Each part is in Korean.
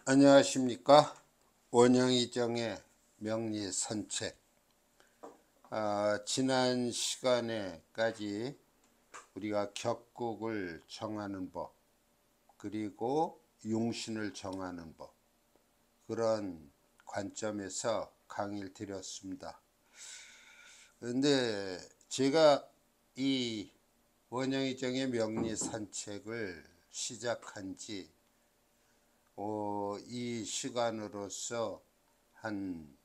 안녕하십니까. 원영이정의 명리산책. 지난 시간에까지 우리가 격국을 정하는 법, 그리고 용신을 정하는 법, 그런 관점에서 강의를 드렸습니다. 그런데 제가 이 원영이정의 명리산책을 시작한 지 이 시간으로서 한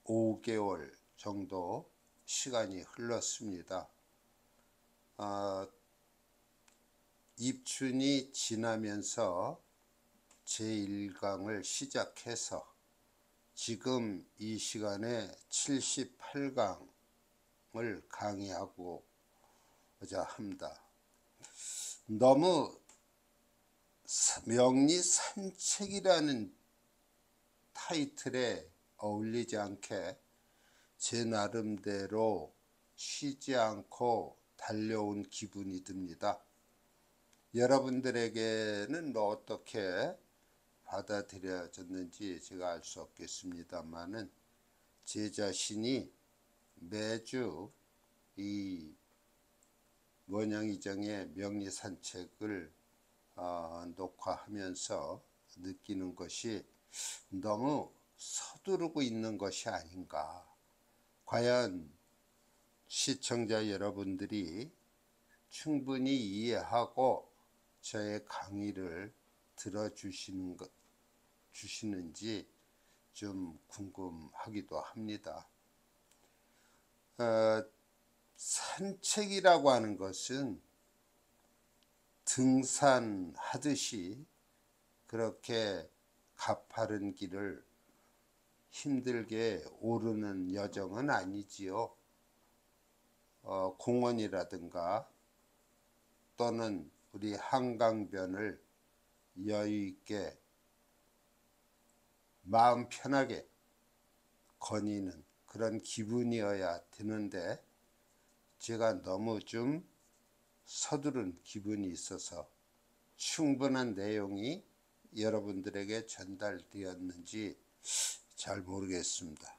5개월 정도 시간이 흘렀습니다. 입춘이 지나면서 제1강을 시작해서 지금 이 시간에 78강을 강의하고자 합니다. 너무 명리산책이라는 타이틀에 어울리지 않게 제 나름대로 쉬지 않고 달려온 기분이 듭니다. 여러분들에게는 어떻게 받아들여졌는지 제가 알 수 없겠습니다만은 제 자신이 매주 이 원영이정의 명리산책을 녹화하면서 느끼는 것이 너무 서두르고 있는 것이 아닌가. 과연 시청자 여러분들이 충분히 이해하고 저의 강의를 들어주시는지 좀 궁금하기도 합니다. 산책이라고 하는 것은 등산하듯이 그렇게 가파른 길을 힘들게 오르는 여정은 아니지요. 공원이라든가 또는 우리 한강변을 여유있게 마음 편하게 거니는 그런 기분이어야 되는데 제가 너무 좀 서두른 기분이 있어서 충분한 내용이 여러분들에게 전달되었는지 잘 모르겠습니다.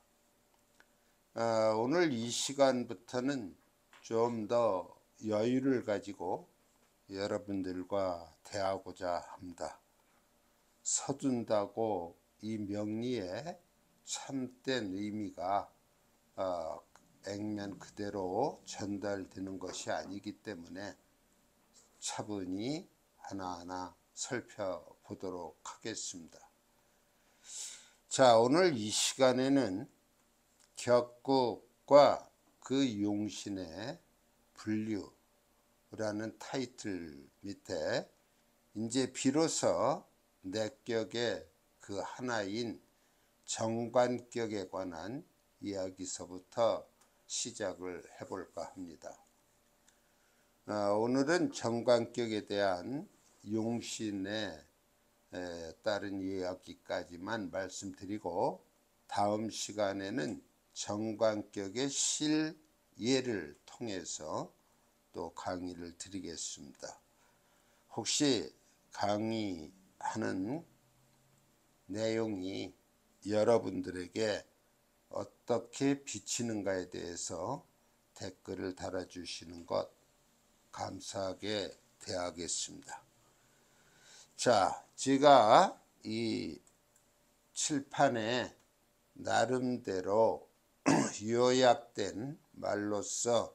오늘 이 시간부터는 좀 더 여유를 가지고 여러분들과 대하고자 합니다. 서둔다고 이 명리의 참된 의미가 액면 그대로 전달되는 것이 아니기 때문에 차분히 하나하나 살펴보도록 하겠습니다. 자, 오늘 이 시간에는 격국과 그 용신의 분류라는 타이틀 밑에 이제 비로소 내격의 그 하나인 정관격에 관한 이야기서부터 시작을 해볼까 합니다. 오늘은 정관격에 대한 용신에 따른 이야기까지만 말씀드리고 다음 시간에는 정관격의 실예를 통해서 또 강의를 드리겠습니다. 혹시 강의하는 내용이 여러분들에게 어떻게 비치는가에 대해서 댓글을 달아주시는 것 감사하게 대하겠습니다. 자, 제가 이 칠판에 나름대로 요약된 말로써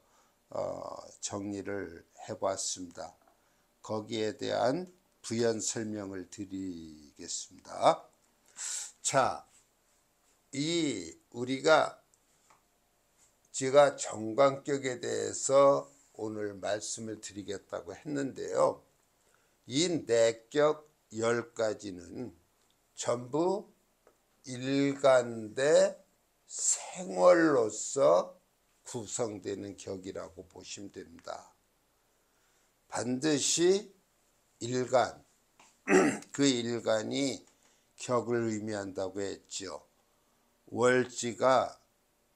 정리를 해봤습니다. 거기에 대한 부연 설명을 드리겠습니다. 자, 제가 정관격에 대해서 오늘 말씀을 드리겠다고 했는데요. 이 내격 10가지는 전부 일간대 생월로서 구성되는 격이라고 보시면 됩니다. 반드시 일간, 그 일간이 격을 의미한다고 했죠. 월지가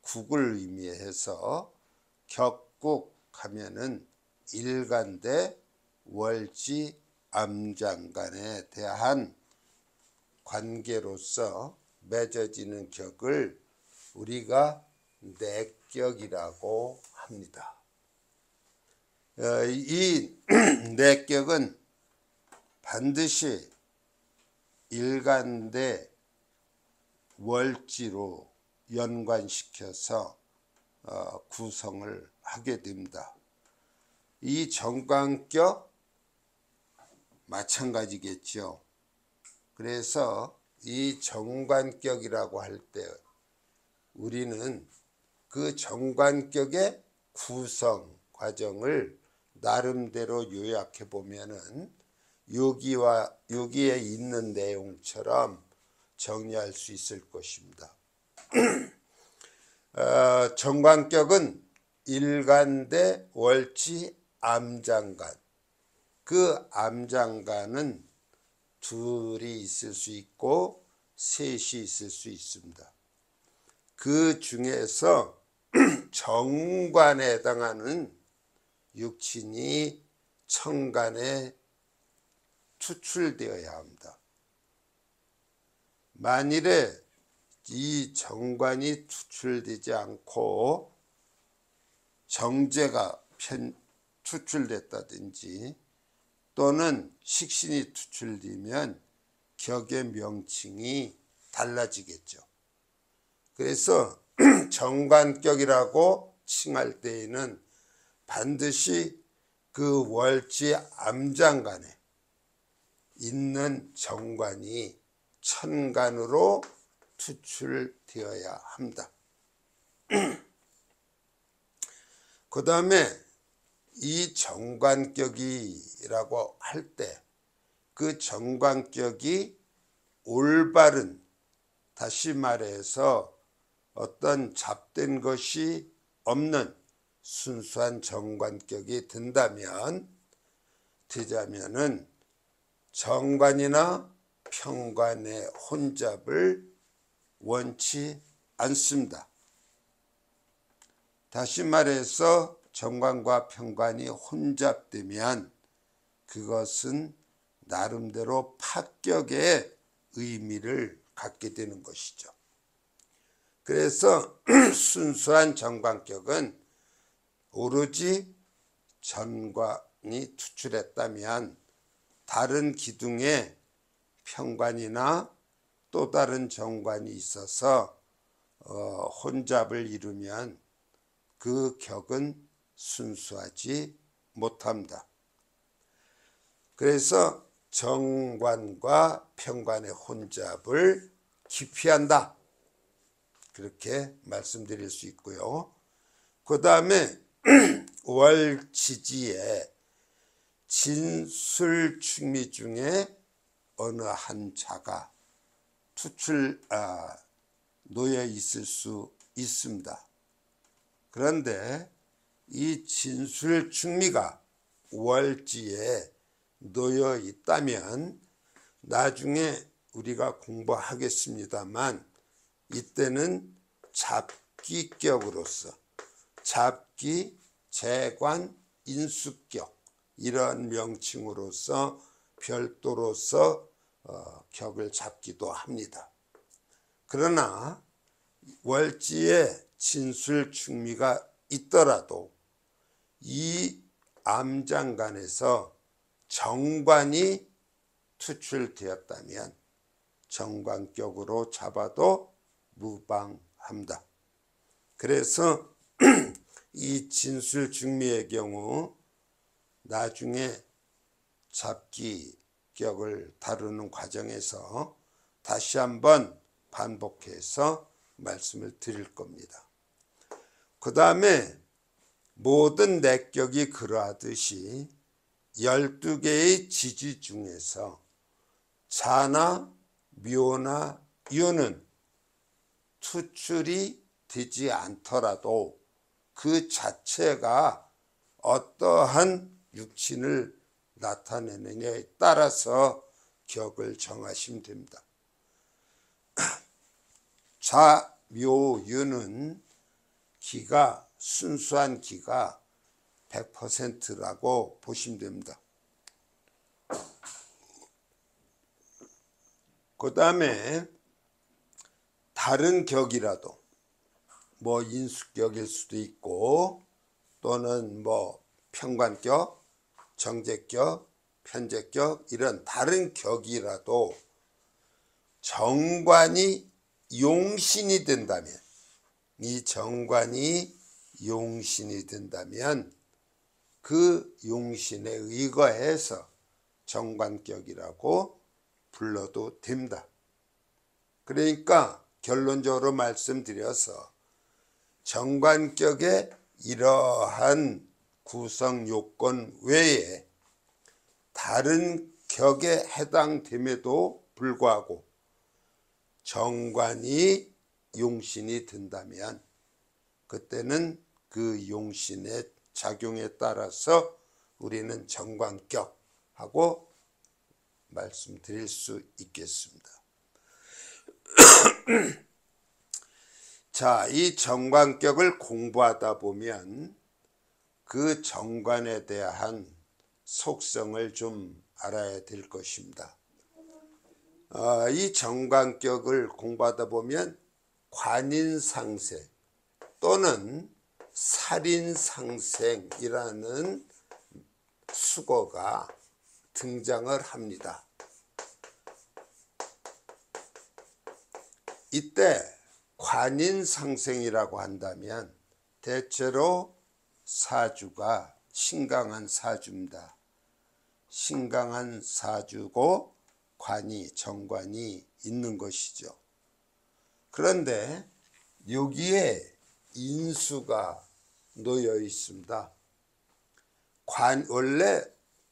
국을 의미해서 격국 하면은 일간 대 월지 암장간에 대한 관계로서 맺어지는 격을 우리가 내격이라고 합니다. 이 내격은 반드시 일간대 월지로 연관시켜서 구성을 하게 됩니다. 이 정관격 마찬가지겠죠. 그래서 이 정관격이라고 할 때 우리는 그 정관격의 구성 과정을 나름대로 요약해 보면은 여기에 있는 내용처럼 정리할 수 있을 것입니다. 정관격은 일간대 월지 암장간, 그 암장간은 둘이 있을 수 있고 셋이 있을 수 있습니다. 그 중에서 정관에 해당하는 육친이 천간에 투출되어야 합니다. 만일에 이 정관이 투출되지 않고 정제가 투출됐다든지 또는 식신이 투출되면 격의 명칭이 달라지겠죠. 그래서 정관격이라고 칭할 때에는 반드시 그 월지 암장간에 있는 정관이 천간으로 투출되어야 합니다. 그 다음에 이 정관격이라고 할 때 그 정관격이 올바른, 다시 말해서 어떤 잡된 것이 없는 순수한 정관격이 되자면은 정관이나 평관의 혼잡을 원치 않습니다. 다시 말해서 정관과 평관이 혼잡되면 그것은 나름대로 파격의 의미를 갖게 되는 것이죠. 그래서 순수한 정관격은 오로지 정관이 투출했다면 다른 기둥에 평관이나 또 다른 정관이 있어서 혼잡을 이루면 그 격은 순수하지 못합니다. 그래서 정관과 평관의 혼잡을 기피한다, 그렇게 말씀드릴 수 있고요. 그 다음에 월지지에 진술충미 중에 어느 한 자가 놓여 있을 수 있습니다. 그런데 이 진술충미가 월지에 놓여 있다면 나중에 우리가 공부하겠습니다만 이때는 잡기격으로서 잡기, 재관, 인수격 이런 명칭으로서 별도로서 격을 잡기도 합니다. 그러나 월지에 진술충미가 있더라도 이 암장간에서 정관이 투출되었다면 정관격으로 잡아도 무방합니다. 그래서 이 진술충미의 경우 나중에 잡기격을 다루는 과정에서 다시 한번 반복해서 말씀을 드릴 겁니다. 그 다음에 모든 내격이 그러하듯이 12개의 지지 중에서 자나 묘나 유는 투출이 되지 않더라도 그 자체가 어떠한 육친을 나타내느냐에 따라서 격을 정하시면 됩니다. 자, 묘, 유는 기가, 순수한 기가 100%라고 보시면 됩니다. 그 다음에 다른 격이라도 뭐 인수격일 수도 있고 또는 뭐 평관격, 정제격, 편제격 이런 다른 격이라도 정관이 용신이 된다면, 이 정관이 용신이 된다면 그 용신에 의거해서 정관격이라고 불러도 됩니다. 그러니까 결론적으로 말씀드려서 정관격의 이러한 구성 요건 외에 다른 격에 해당됨에도 불구하고 정관이 용신이 된다면 그때는 그 용신의 작용에 따라서 우리는 정관격하고 말씀드릴 수 있겠습니다. 자, 이 정관격을 공부하다 보면 그 정관에 대한 속성을 좀 알아야 될 것입니다. 이 정관격을 공부하다 보면 관인상생 또는 살인상생이라는 수거가 등장을 합니다. 이때 관인상생이라고 한다면 대체로 사주가 신강한 사주입니다. 신강한 사주고 관이, 정관이 있는 것이죠. 그런데 여기에 인수가 놓여 있습니다. 원래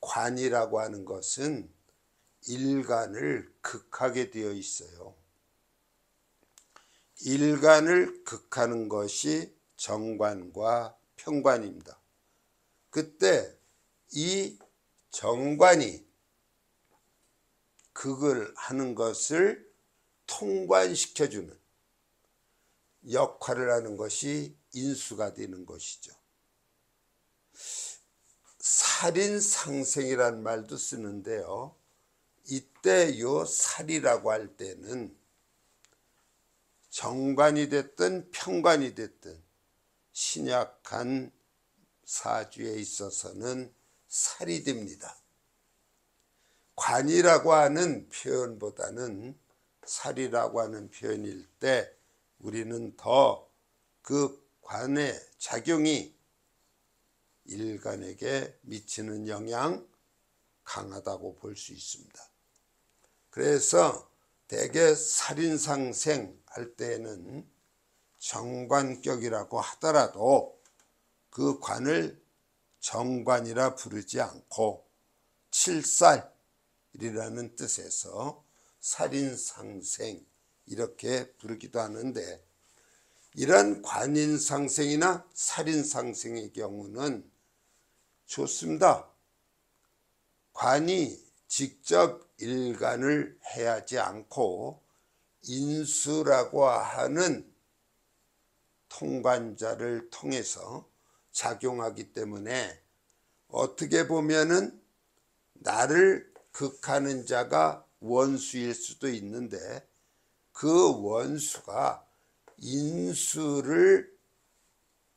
관이라고 하는 것은 일간을 극하게 되어 있어요. 일간을 극하는 것이 정관과 평관입니다. 그때 이 정관이 극을 하는 것을 통관시켜주는 역할을 하는 것이 인수가 되는 것이죠. 살인상생이라는 말도 쓰는데요. 이때 요 살이라고 할 때는 정관이 됐든 평관이 됐든 신약한 사주에 있어서는 살이 됩니다. 관이라고 하는 표현보다는 살이라고 하는 표현일 때 우리는 더 그 관의 작용이 일간에게 미치는 영향 강하다고 볼 수 있습니다. 그래서 대개 살인상생 할 때에는 정관격이라고 하더라도 그 관을 정관이라 부르지 않고 칠살이라는 뜻에서 살인상생 이렇게 부르기도 하는데, 이런 관인상생이나 살인상생의 경우는 좋습니다. 관이 직접 일간을 해하지 않고 인수라고 하는 통관자를 통해서 작용하기 때문에 어떻게 보면은 나를 극하는 자가 원수일 수도 있는데 그 원수가 인수를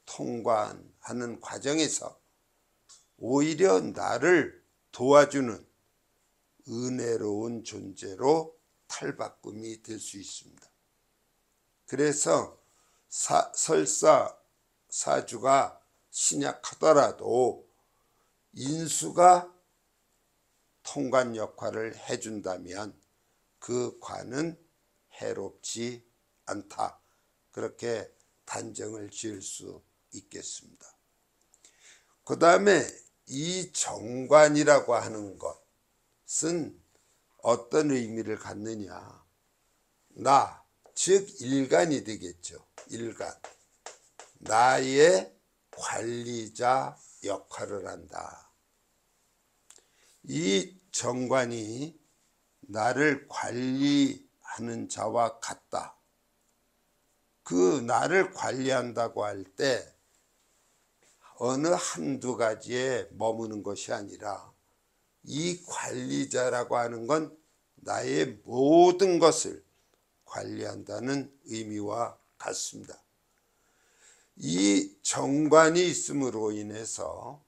통관하는 과정에서 오히려 나를 도와주는 은혜로운 존재로 탈바꿈이 될 수 있습니다. 그래서 설사 사주가 신약하더라도 인수가 통관 역할을 해준다면 그 관은 해롭지 않다, 그렇게 단정을 지을 수 있겠습니다. 그 다음에 이 정관이라고 하는 것은 어떤 의미를 갖느냐, 나, 즉 일간이 되겠죠. 일간, 나의 관리자 역할을 한다. 이 정관이 나를 관리하는 자와 같다. 그 나를 관리한다고 할 때 어느 한두 가지에 머무는 것이 아니라 이 관리자라고 하는 건 나의 모든 것을 관리한다는 의미와 같습니다. 이 정관이 있음으로 인해서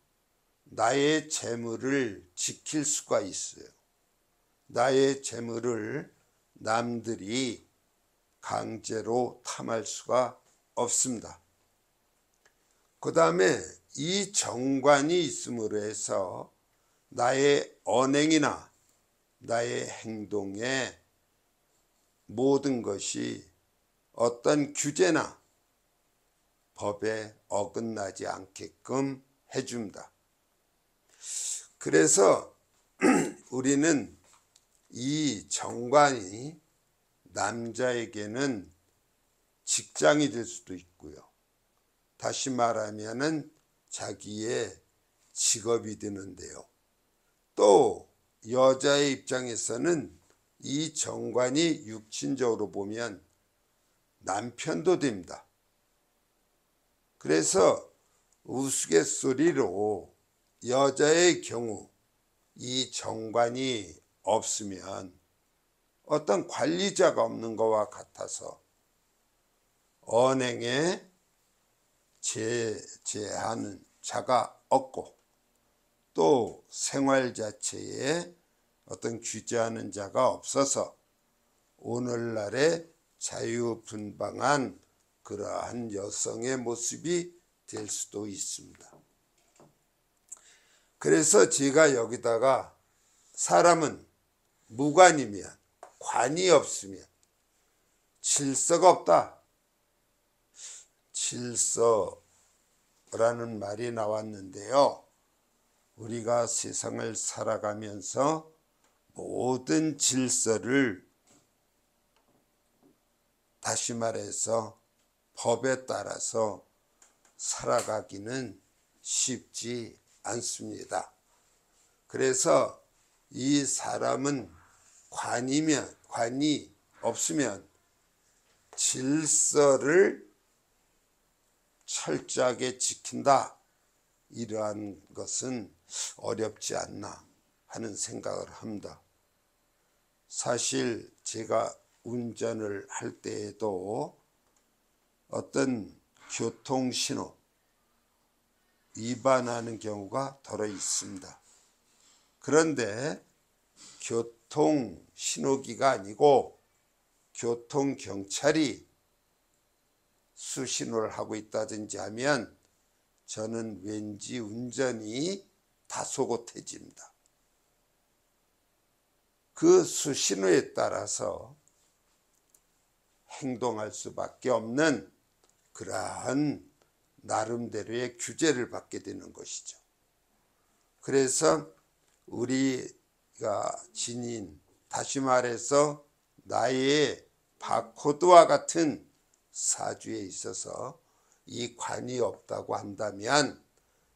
나의 재물을 지킬 수가 있어요. 나의 재물을 남들이 강제로 탐할 수가 없습니다. 그 다음에 이 정관이 있음으로 해서 나의 언행이나 나의 행동의 모든 것이 어떤 규제나 법에 어긋나지 않게끔 해줍니다. 그래서 우리는 이 정관이 남자에게는 직장이 될 수도 있고요. 다시 말하면은 자기의 직업이 되는데요. 또 여자의 입장에서는 이 정관이 육친적으로 보면 남편도 됩니다. 그래서 우스갯소리로 여자의 경우 이 정관이 없으면 어떤 관리자가 없는 것과 같아서 언행에 제재하는 자가 없고 또 생활 자체에 어떤 규제하는 자가 없어서 오늘날의 자유분방한 그러한 여성의 모습이 될 수도 있습니다. 그래서 제가 여기다가 사람은 무관이면, 관이 없으면 질서가 없다. 질서라는 말이 나왔는데요. 우리가 세상을 살아가면서 모든 질서를 다시 말해서 법에 따라서 살아가기는 쉽지 않습니다. 그래서 이 사람은 관이 없으면 질서를 철저하게 지킨다. 이러한 것은 어렵지 않나 하는 생각을 합니다. 사실 제가 운전을 할 때에도 어떤 교통신호 위반하는 경우가 더러 있습니다. 그런데 교통신호기가 아니고 교통경찰이 수신호를 하고 있다든지 하면 저는 왠지 운전이 다소곳해집니다. 그 수신호에 따라서 행동할 수밖에 없는 그러한 나름대로의 규제를 받게 되는 것이죠. 그래서 우리가 지닌, 다시 말해서 나의 바코드와 같은 사주에 있어서 이 관이 없다고 한다면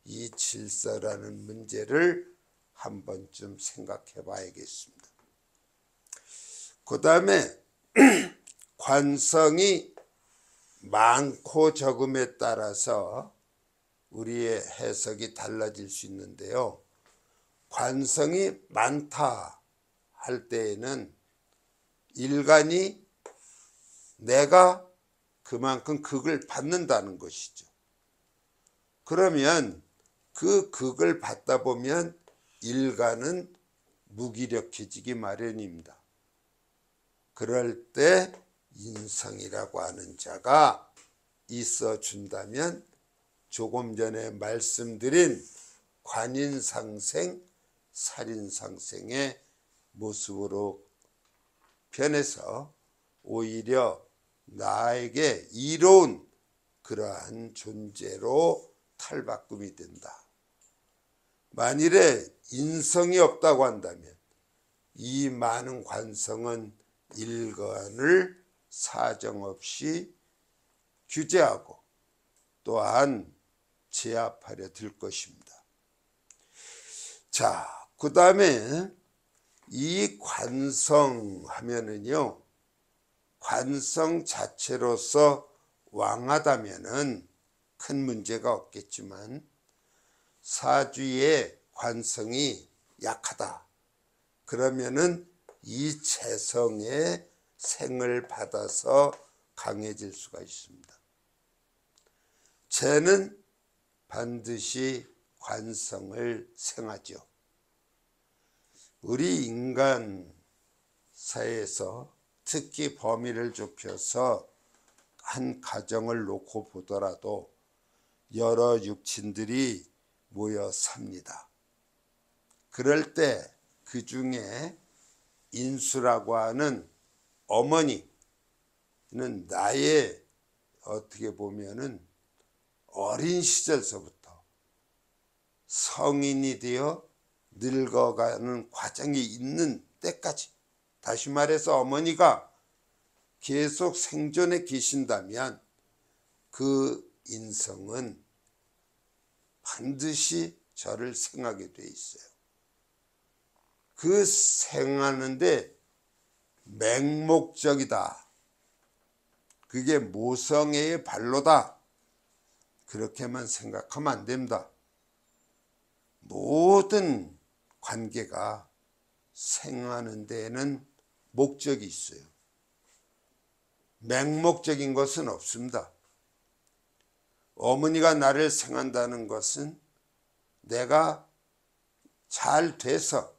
이 질서라는 문제를 한 번쯤 생각해 봐야겠습니다. 그 다음에 관성이 많고 적음에 따라서 우리의 해석이 달라질 수 있는데요. 관성이 많다 할 때에는 일간이 내가 그만큼 극을 받는다는 것이죠. 그러면 그 극을 받다 보면 일간은 무기력해지기 마련입니다. 그럴 때 인성이라고 하는 자가 있어준다면 조금 전에 말씀드린 관인상생, 살인상생의 모습으로 변해서 오히려 나에게 이로운 그러한 존재로 탈바꿈이 된다. 만일에 인성이 없다고 한다면 이 많은 관성은 일간을 사정없이 규제하고 또한 제압하려 들 것입니다. 자, 그 다음에 이 관성 하면은요, 관성 자체로서 왕하다면은 큰 문제가 없겠지만 사주의 관성이 약하다. 그러면은 이 재성의 생을 받아서 강해질 수가 있습니다. 재는 반드시 관성을 생하죠. 우리 인간 사회에서 특히 범위를 좁혀서 한 가정을 놓고 보더라도 여러 육친들이 모여 삽니다. 그럴 때 그 중에 인수라고 하는 어머니는 나의 어떻게 보면은 어린 시절서부터 성인이 되어 늙어가는 과정이 있는 때까지, 다시 말해서 어머니가 계속 생존해 계신다면 그 인성은 반드시 저를 생하게 돼 있어요. 그 생하는데 맹목적이다. 그게 모성애의 발로다. 그렇게만 생각하면 안 됩니다. 모든 관계가 생하는 데에는 목적이 있어요. 맹목적인 것은 없습니다. 어머니가 나를 생한다는 것은 내가 잘 돼서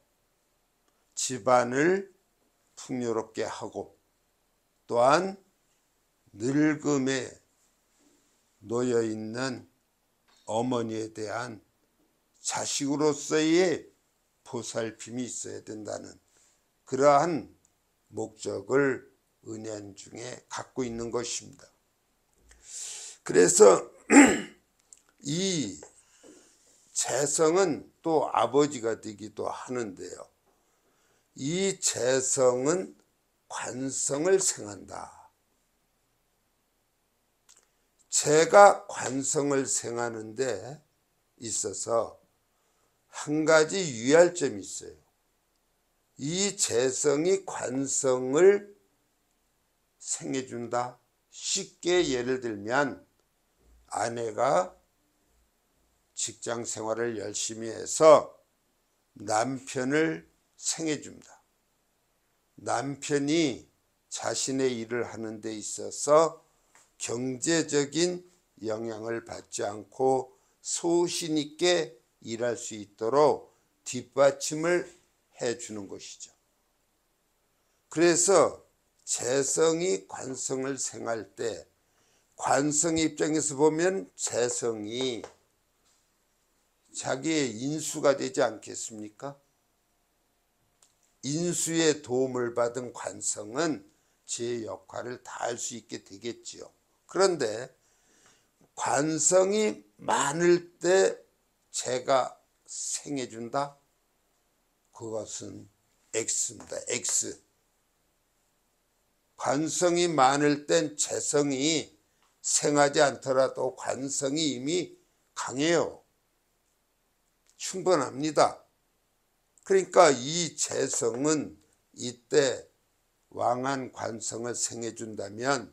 집안을 풍요롭게 하고 또한 늙음에 놓여있는 어머니에 대한 자식으로서의 보살핌이 있어야 된다는 그러한 목적을 은연중에 갖고 있는 것입니다. 그래서 이 재성은 또 아버지가 되기도 하는데요. 이 재성은 관성을 생한다. 재가 관성을 생하는 데 있어서 한 가지 유의할 점이 있어요. 이 재성이 관성을 생해준다. 쉽게 예를 들면 아내가 직장 생활을 열심히 해서 남편을 생해줍니다. 남편이 자신의 일을 하는 데 있어서 경제적인 영향을 받지 않고 소신 있게 일할 수 있도록 뒷받침을 해주는 것이죠. 그래서 재성이 관성을 생할 때 관성의 입장에서 보면 재성이 자기의 인수가 되지 않겠습니까? 인수의 도움을 받은 관성은 제 역할을 다할 수 있게 되겠지요. 그런데 관성이 많을 때 재가 생해준다? 그것은 X입니다. X. 관성이 많을 땐 재성이 생하지 않더라도 관성이 이미 강해요. 충분합니다. 그러니까 이 재성은 이때 왕한 관성을 생해준다면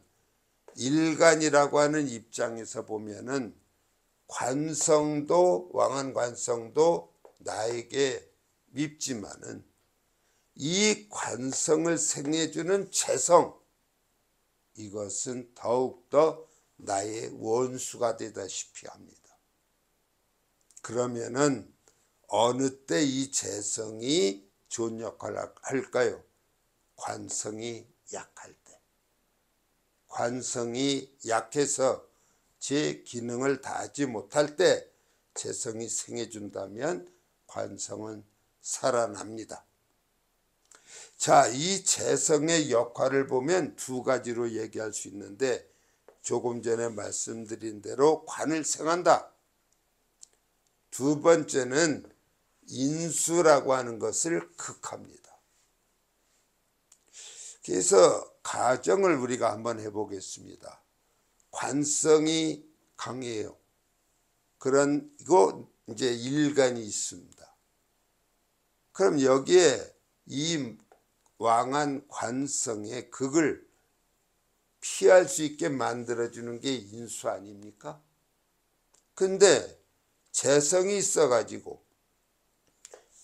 일간이라고 하는 입장에서 보면은 관성도 왕한 관성도 나에게 밉지만은 이 관성을 생해주는 재성, 이것은 더욱더 나의 원수가 되다시피 합니다. 그러면은 어느 때 이 재성이 좋은 역할을 할까요? 관성이 약할 때. 관성이 약해서 제 기능을 다하지 못할 때 재성이 생해준다면 관성은 살아납니다. 자, 이 재성의 역할을 보면 두 가지로 얘기할 수 있는데 조금 전에 말씀드린 대로 관을 생한다. 두 번째는 인수라고 하는 것을 극합니다. 그래서 가정을 우리가 한번 해보겠습니다. 관성이 강해요. 그리고 이제 일간이 있습니다. 그럼 여기에 이 왕한 관성의 극을 피할 수 있게 만들어주는 게 인수 아닙니까? 근데 재성이 있어가지고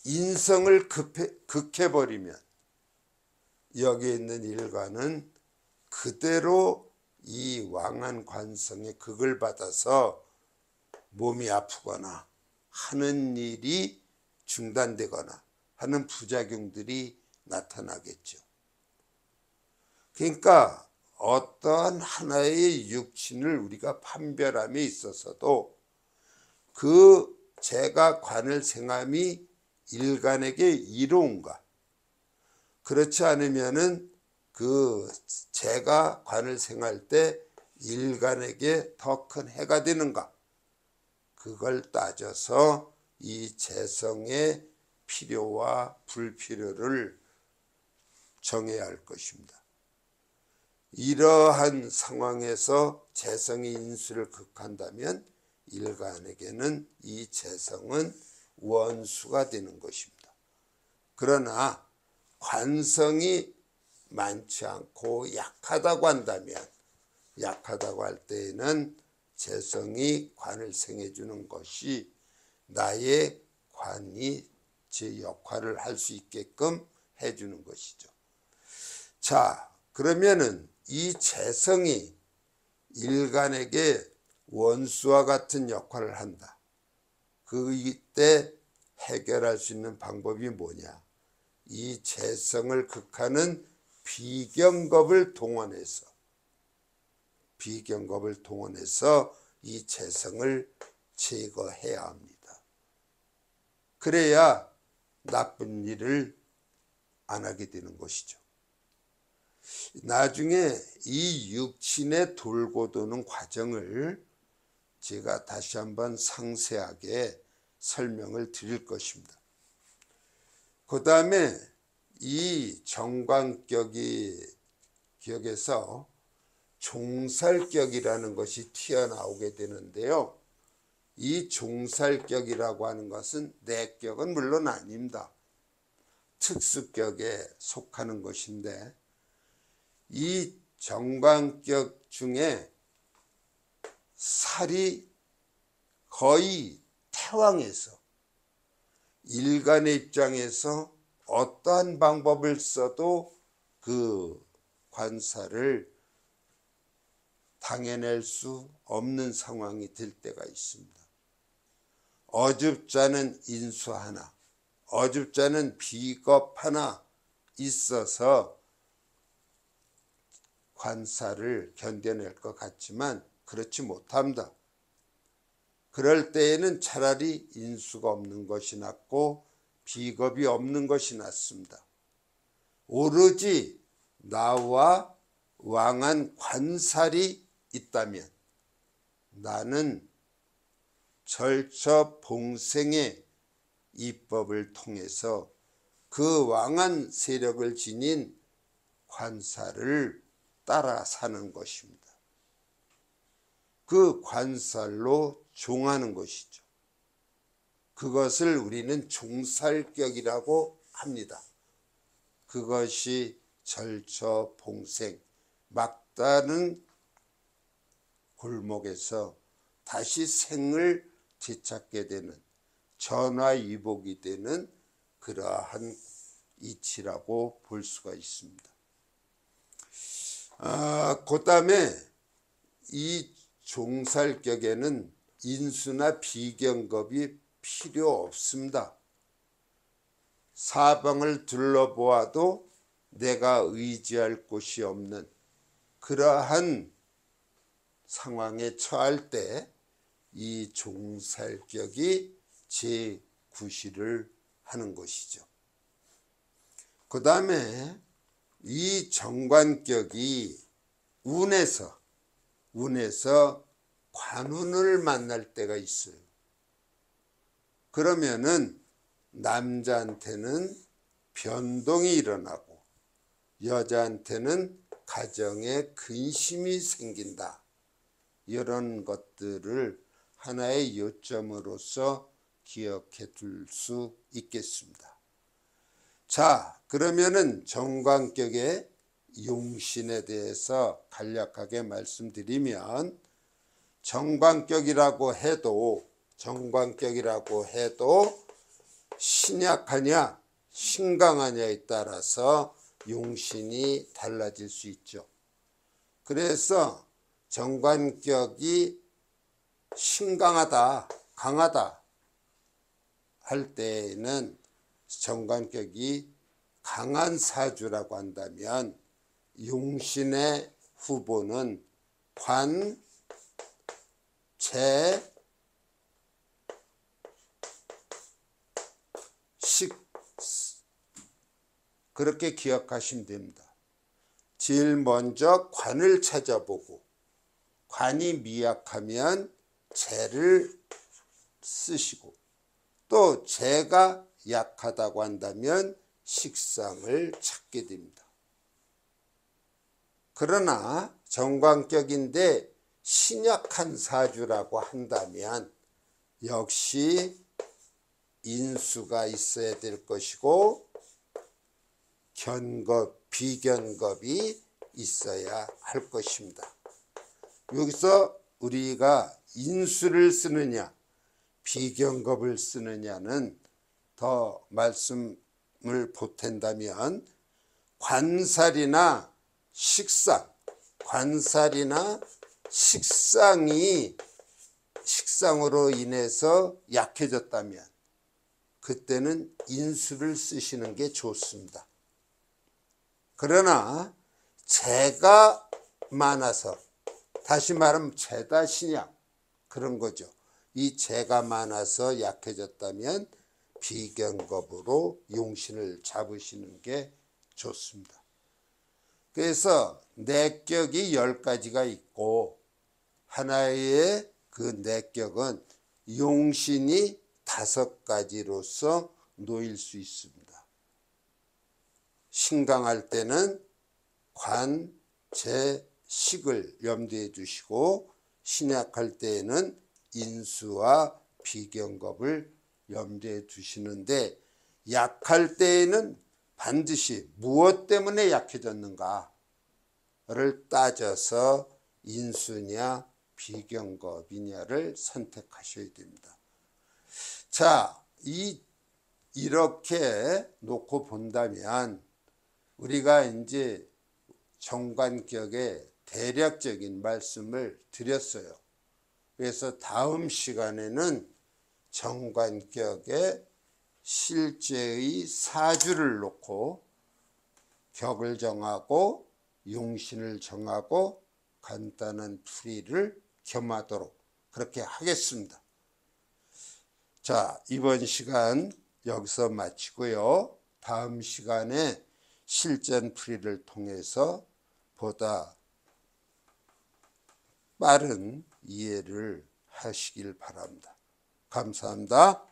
인성을 극해버리면 여기에 있는 일간은 그대로 이 왕한 관성의 극을 받아서 몸이 아프거나 하는 일이 중단되거나 하는 부작용들이 나타나겠죠. 그러니까 어떠한 하나의 육신을 우리가 판별함에 있어서도 그 제가 관을 생함이 일간에게 이로운가, 그렇지 않으면은 그 제가 관을 생할 때 일간에게 더 큰 해가 되는가, 그걸 따져서 이 재성의 필요와 불필요를 정해야 할 것입니다. 이러한 상황에서 재성의 인수를 극한다면 일간에게는 이 재성은 원수가 되는 것입니다. 그러나 관성이 많지 않고 약하다고 한다면, 약하다고 할 때에는 재성이 관을 생해주는 것이 나의 관이 제 역할을 할 수 있게끔 해주는 것이죠. 자, 그러면은 이 재성이 일간에게 원수와 같은 역할을 한다. 그때 해결할 수 있는 방법이 뭐냐? 이 재성을 극하는 비경겁을 동원해서 이 재성을 제거해야 합니다. 그래야 나쁜 일을 안 하게 되는 것이죠. 나중에 이 육신에 돌고 도는 과정을 제가 다시 한번 상세하게 설명을 드릴 것입니다. 그 다음에 이 정관격에서 종살격이라는 것이 튀어나오게 되는데요. 이 종살격이라고 하는 것은 내격은 물론 아닙니다. 특수격에 속하는 것인데, 이 정관격 중에 살이 거의 태왕에서 일간의 입장에서 어떠한 방법을 써도 그 관사를 당해낼 수 없는 상황이 될 때가 있습니다. 어줍잖은 인수 하나, 어줍잖은 비겁 하나 있어서 관사를 견뎌낼 것 같지만 그렇지 못합니다. 그럴 때에는 차라리 인수가 없는 것이 낫고 비겁이 없는 것이 낫습니다. 오로지 나와 왕한 관살이 있다면 나는 절처봉생의 이법을 통해서 그 왕한 세력을 지닌 관살을 따라 사는 것입니다. 그 관살로 종하는 것이죠. 그것을 우리는 종살격이라고 합니다. 그것이 절처봉생, 막다른 골목에서 다시 생을 되찾게 되는, 전화위복이 되는 그러한 이치라고 볼 수가 있습니다. 그 다음에 이 종살격에는 인수나 비경겁이 필요 없습니다. 사방을 둘러보아도 내가 의지할 곳이 없는 그러한 상황에 처할 때 이 종살격이 제구시를 하는 것이죠. 그 다음에 이 정관격이 운에서 관운을 만날 때가 있어요. 그러면은 남자한테는 변동이 일어나고 여자한테는 가정에 근심이 생긴다. 이런 것들을 하나의 요점으로서 기억해 둘 수 있겠습니다. 자, 그러면은 정관격의 용신에 대해서 간략하게 말씀드리면, 정관격이라고 해도 신약하냐 신강하냐에 따라서 용신이 달라질 수 있죠. 그래서 정관격이 신강하다, 강하다 할 때에는 정관격이 강한 사주라고 한다면 용신의 후보는 관, 재, 식, 그렇게 기억하시면 됩니다. 제일 먼저 관을 찾아보고 관이 미약하면 재를 쓰시고 또 재가 약하다고 한다면 식상을 찾게 됩니다. 그러나 정관격인데 신약한 사주라고 한다면 역시 인수가 있어야 될 것이고 견겁, 비견겁이 있어야 할 것입니다. 여기서 우리가 인수를 쓰느냐 비견겁을 쓰느냐는 더 말씀을 보탠다면 관살이나 식상, 관살이나 식상으로 인해서 약해졌다면 그때는 인수를 쓰시는 게 좋습니다. 그러나 재가 많아서, 다시 말하면 재다 신약 그런 거죠. 이 재가 많아서 약해졌다면 비견겁으로 용신을 잡으시는 게 좋습니다. 그래서 내격이 10가지가 있고 하나의 그 내격은 용신이 5가지로서 놓일 수 있습니다. 신강할 때는 관, 재, 식을 염두에 두시고 신약할 때에는 인수와 비견겁을 염두에 두시는데 약할 때에는 반드시 무엇 때문에 약해졌는가를 따져서 인수냐 비견겁이냐를 선택하셔야 됩니다. 자, 이렇게 놓고 본다면 우리가 이제 정관격의 대략적인 말씀을 드렸어요. 그래서 다음 시간에는 정관격의 실제의 사주를 놓고 격을 정하고 용신을 정하고 간단한 풀이를 겸하도록 그렇게 하겠습니다. 자, 이번 시간 여기서 마치고요. 다음 시간에 실전 풀이를 통해서 보다 빠른 이해를 하시길 바랍니다. 감사합니다.